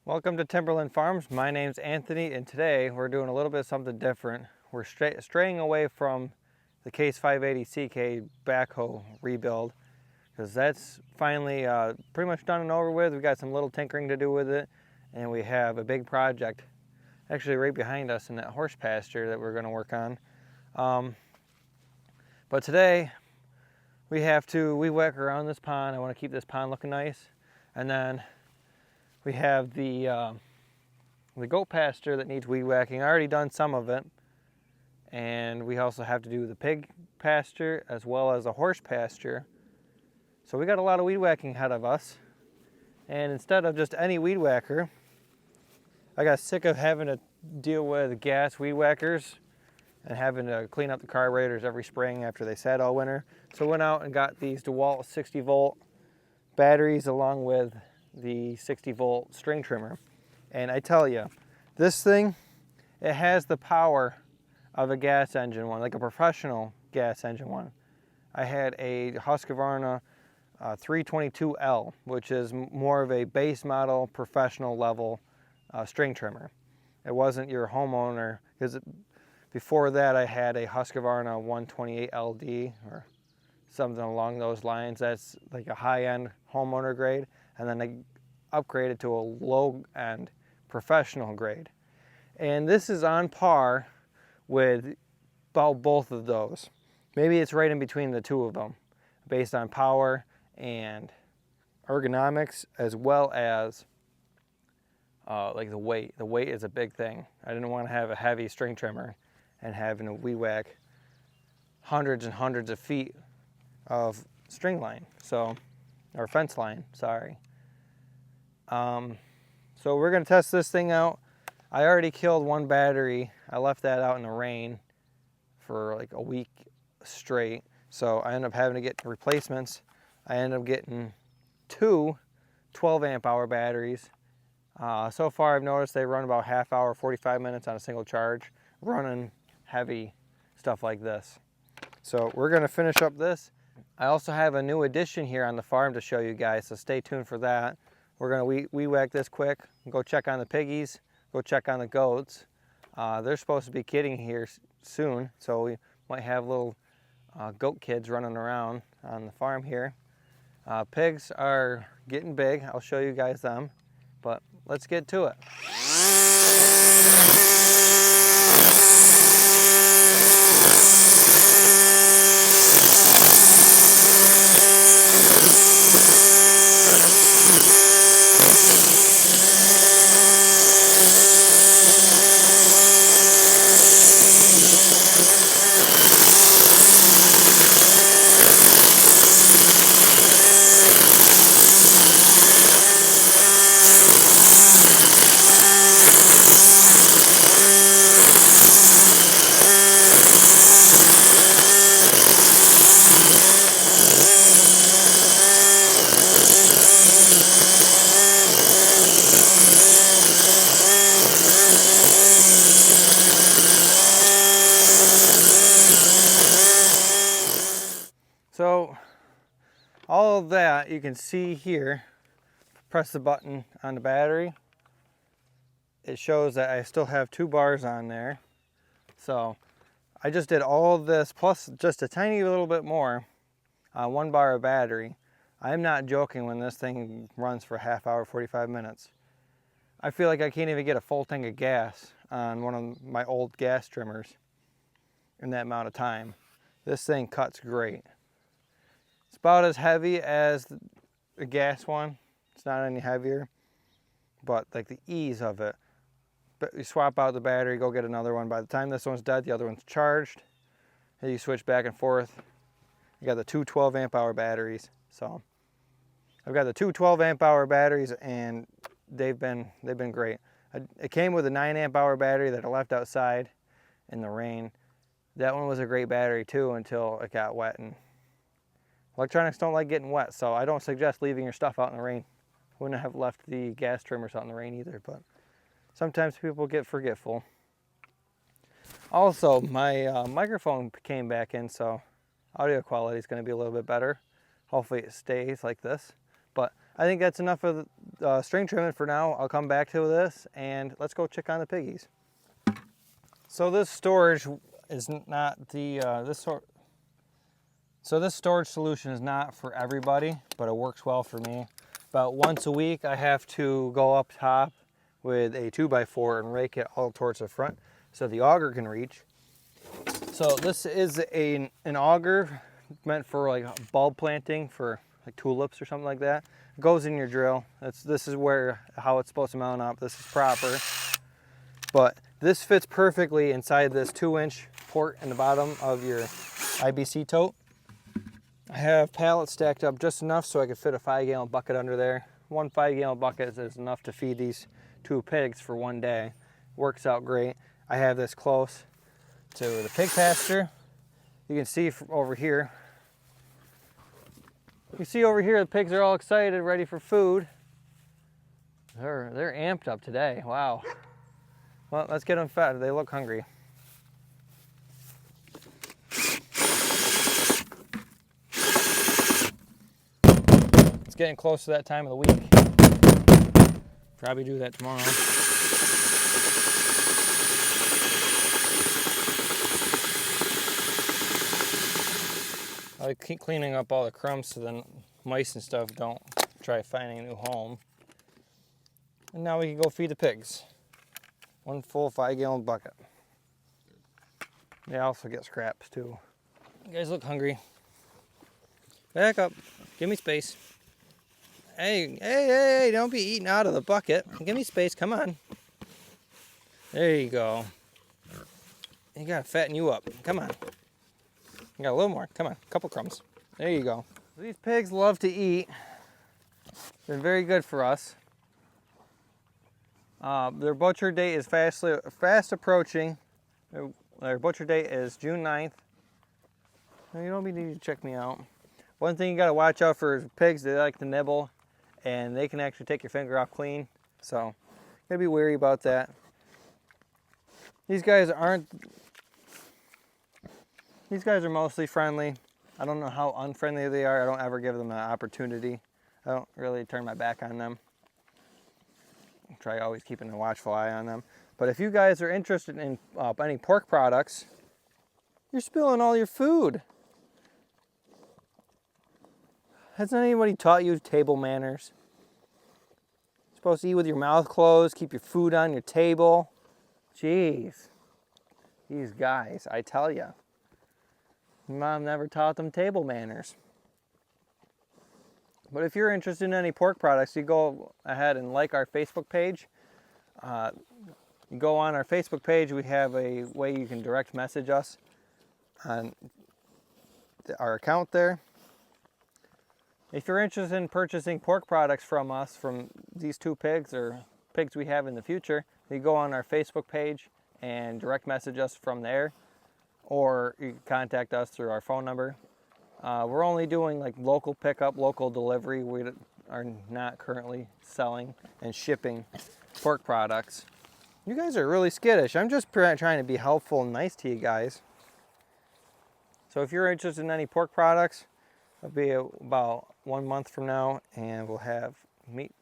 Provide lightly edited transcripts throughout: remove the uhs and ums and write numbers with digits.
Welcome to Timberland Farms. My name's Anthony, and today we're doing a little bit of something different. We're straying away from the Case 580 CK backhoe rebuild because that's finally pretty much done and over with. We've got some little tinkering to do with it, and we have a big project actually right behind us in that horse pasture that we're going to work on. But today we have to weed whack around this pond. I want to keep this pond looking nice, and then we have the goat pasture that needs weed whacking. I already done some of it, and we also have to do the pig pasture as well as a horse pasture. So we got a lot of weed whacking ahead of us. And instead of just any weed whacker, I got sick of having to deal with gas weed whackers and having to clean up the carburetors every spring after they sat all winter. So I went out and got these DeWalt 60 volt batteries along with the 60 volt string trimmer. And I tell you, this thing, it has the power of a gas engine one, like a professional gas engine one. I had a Husqvarna 322L, which is more of a base model professional level string trimmer. It wasn't your homeowner, because before that I had a Husqvarna 128LD or something along those lines. That's like a high-end homeowner grade, and then I upgraded to a low-end professional grade. And this is on par with about both of those. Maybe it's right in between the two of them, based on power and ergonomics, as well as like the weight. The weight is a big thing. I didn't want to have a heavy string trimmer and having to weed whack hundreds and hundreds of feet of string line, or fence line, sorry. So we're gonna test this thing out. I already killed one battery. I left that out in the rain for like a week straight. So I ended up having to get replacements. I ended up getting two 12 amp hour batteries. So far I've noticed they run about half hour, 45 minutes on a single charge, running heavy stuff like this. So we're gonna finish up this. I also have a new addition here on the farm to show you guys, so stay tuned for that. We're gonna weed whack this quick, go check on the piggies, go check on the goats. They're supposed to be kidding here soon, so we might have little goat kids running around on the farm here. Pigs are getting big. I'll show you guys them, but let's get to it. So all of that you can see here, press the button on the battery, it shows that I still have 2 bars on there. So I just did all of this plus just a tiny little bit more on 1 bar of battery. I'm not joking when this thing runs for a half hour, 45 minutes. I feel like I can't even get a full tank of gas on one of my old gas trimmers in that amount of time. This thing cuts great. It's about as heavy as the gas one. It's not any heavier, but like the ease of it. But you swap out the battery, go get another one. By the time this one's dead, the other one's charged. And you switch back and forth. You got the 2 12 amp hour batteries. So I've got the 2 12 amp hour batteries, and they've been great. It came with a 9 amp hour battery that I left outside in the rain. That one was a great battery too until it got wet, and electronics don't like getting wet, so I don't suggest leaving your stuff out in the rain. Wouldn't have left the gas trimmers out in the rain either, but sometimes people get forgetful. Also, my microphone came back in, so audio quality is going to be a little bit better. Hopefully it stays like this. But I think that's enough of string trimming for now. I'll come back to this and let's go check on the piggies. So this storage is not the, so this storage solution is not for everybody, but it works well for me. About once a week, I have to go up top with a 2x4 and rake it all towards the front so the auger can reach. So this is an auger meant for like bulb planting for like tulips or something like that. It goes in your drill. This is how it's supposed to mount up. This is proper. But this fits perfectly inside this 2-inch port in the bottom of your IBC tote. I have pallets stacked up just enough so I could fit a 5-gallon bucket under there. One 5-gallon bucket is enough to feed these 2 pigs for one day. Works out great. I have this close to the pig pasture. You can see over here. You see over here the pigs are all excited, ready for food. They're amped up today. Wow. Well, let's get them fed. They look hungry. It's getting close to that time of the week. Probably do that tomorrow. I keep cleaning up all the crumbs so the mice and stuff don't try finding a new home. And now we can go feed the pigs. One full 5-gallon bucket. They also get scraps too. You guys look hungry. Back up. Give me space. Hey, don't be eating out of the bucket. Give me space, come on. There you go. You gotta fatten you up. Come on. You got a little more. Come on, a couple crumbs. There you go. These pigs love to eat. They're very good for us. Their butcher date is fast approaching. Their butcher date is June 9th. Now, you don't need to check me out. One thing you gotta watch out for is pigs, they like to nibble and they can actually take your finger off clean. So, you gotta be wary about that. These guys are mostly friendly. I don't know how unfriendly they are. I don't ever give them an opportunity. I don't really turn my back on them. Try always keeping a watchful eye on them. But if you guys are interested in any pork products, you're spilling all your food. Has anybody taught you table manners? You're supposed to eat with your mouth closed, keep your food on your table. Jeez. These guys, I tell ya. Mom never taught them table manners. But if you're interested in any pork products, you go ahead and like our Facebook page. You go on our Facebook page, we have a way you can direct message us on our account there. If you're interested in purchasing pork products from us, from these 2 pigs or pigs we have in the future, you go on our Facebook page and direct message us from there, or you can contact us through our phone number. We're only doing like local pickup, local delivery. We are not currently selling and shipping pork products. You guys are really skittish. I'm just trying to be helpful and nice to you guys. So if you're interested in any pork products, it'll be about 1 month from now and we'll have meat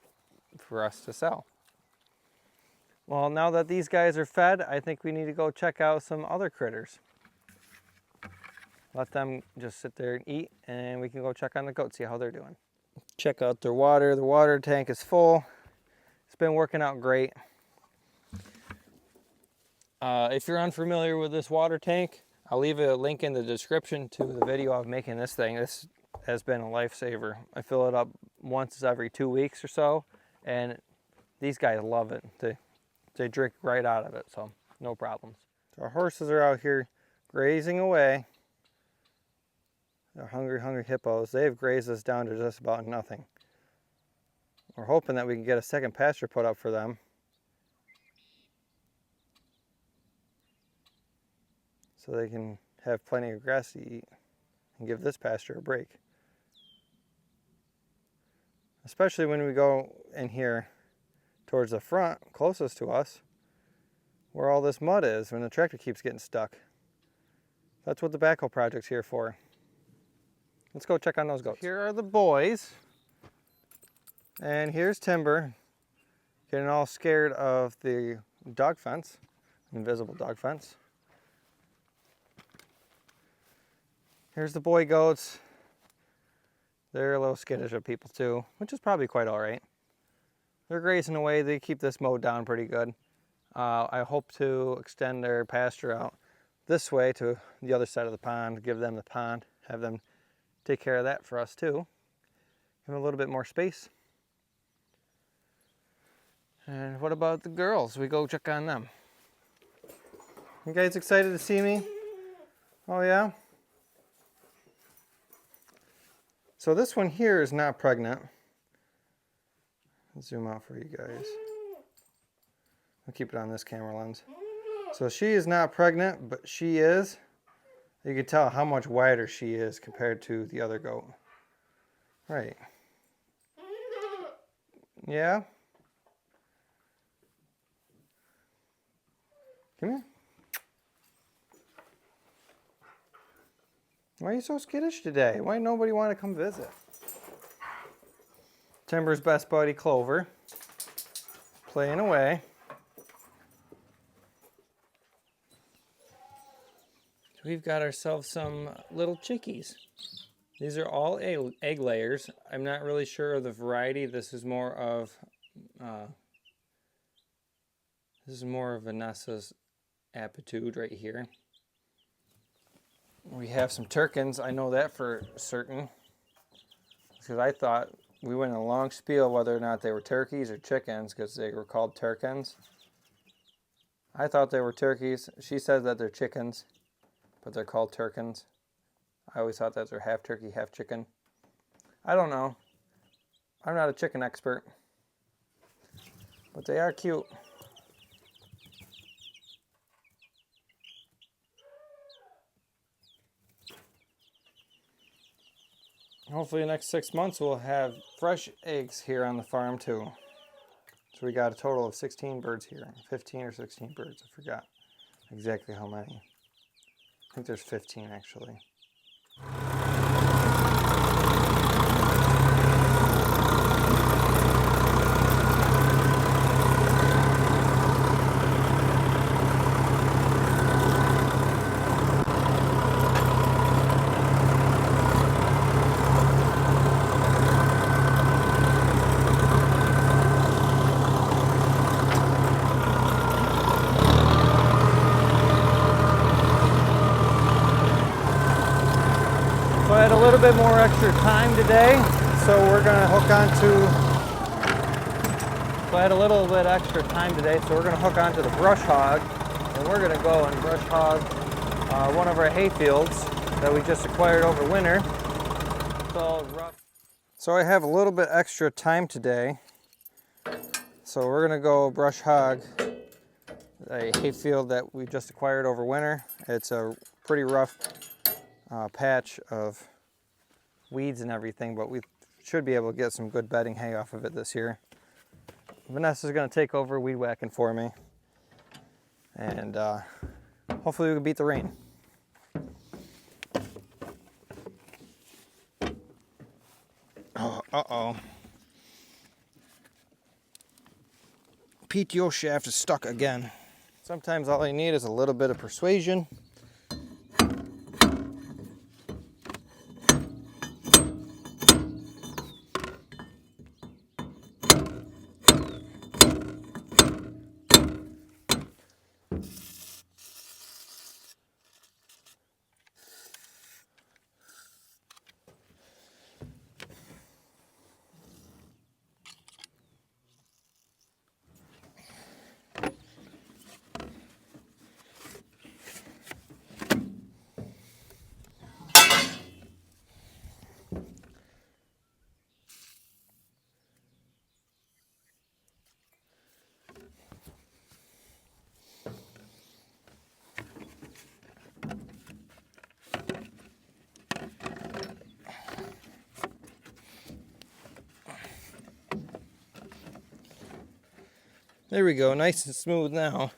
for us to sell. Well, now that these guys are fed, I think we need to go check out some other critters. Let them just sit there and eat, and we can go check on the goats, see how they're doing. Check out their water. The water tank is full. It's been working out great. If you're unfamiliar with this water tank, I'll leave a link in the description to the video of making this thing. This has been a lifesaver. I fill it up once every 2 weeks or so, and these guys love it. They drink right out of it, so no problems. So our horses are out here grazing away. They're hungry hippos. They've grazed us down to just about nothing. We're hoping that we can get a second pasture put up for them. So they can have plenty of grass to eat and give this pasture a break. Especially when we go in here towards the front, closest to us, where all this mud is when the tractor keeps getting stuck. That's what the backhoe project's here for. Let's go check on those goats. Here are the boys. And here's Timber getting all scared of the dog fence, invisible dog fence. Here's the boy goats. They're a little skittish of people too, which is probably quite all right. They're grazing away. They keep this mowed down pretty good. I hope to extend their pasture out this way to the other side of the pond, give them the pond, have them take care of that for us too. Give them a little bit more space. And what about the girls? We go check on them. You guys excited to see me? Oh yeah? So this one here is not pregnant. Zoom out for you guys. I'll keep it on this camera lens. So she is not pregnant, but she is. You can tell how much wider she is compared to the other goat. Right. Yeah? Come here. Why are you so skittish today? Why nobody want to come visit? Timber's best buddy, Clover, playing away. So we've got ourselves some little chickies. These are all egg layers. I'm not really sure of the variety. This is more of Vanessa's aptitude right here. We have some Turkins. I know that for certain because I thought we went in a long spiel whether or not they were turkeys or chickens because they were called Turkins. I thought they were turkeys. She says that they're chickens, but they're called Turkins. I always thought that they're half turkey, half chicken. I don't know. I'm not a chicken expert, but they are cute. Hopefully the next 6 months we'll have fresh eggs here on the farm too. So we got a total of 16 birds here. 15 or 16 birds, I forgot exactly how many. I think there's 15 actually. So I had a little bit more extra time today, so we're gonna hook onto the brush hog, and we're gonna go and brush hog one of our hay fields that we just acquired over winter. It's all rough. So I have a little bit extra time today, so we're gonna go brush hog a hay field that we just acquired over winter. It's a pretty rough patch of weeds and everything, but we should be able to get some good bedding hay off of it this year. Vanessa's going to take over weed whacking for me, and hopefully we can beat the rain. Oh, uh-oh. PTO shaft is stuck again. Sometimes all you need is a little bit of persuasion. There we go, nice and smooth now.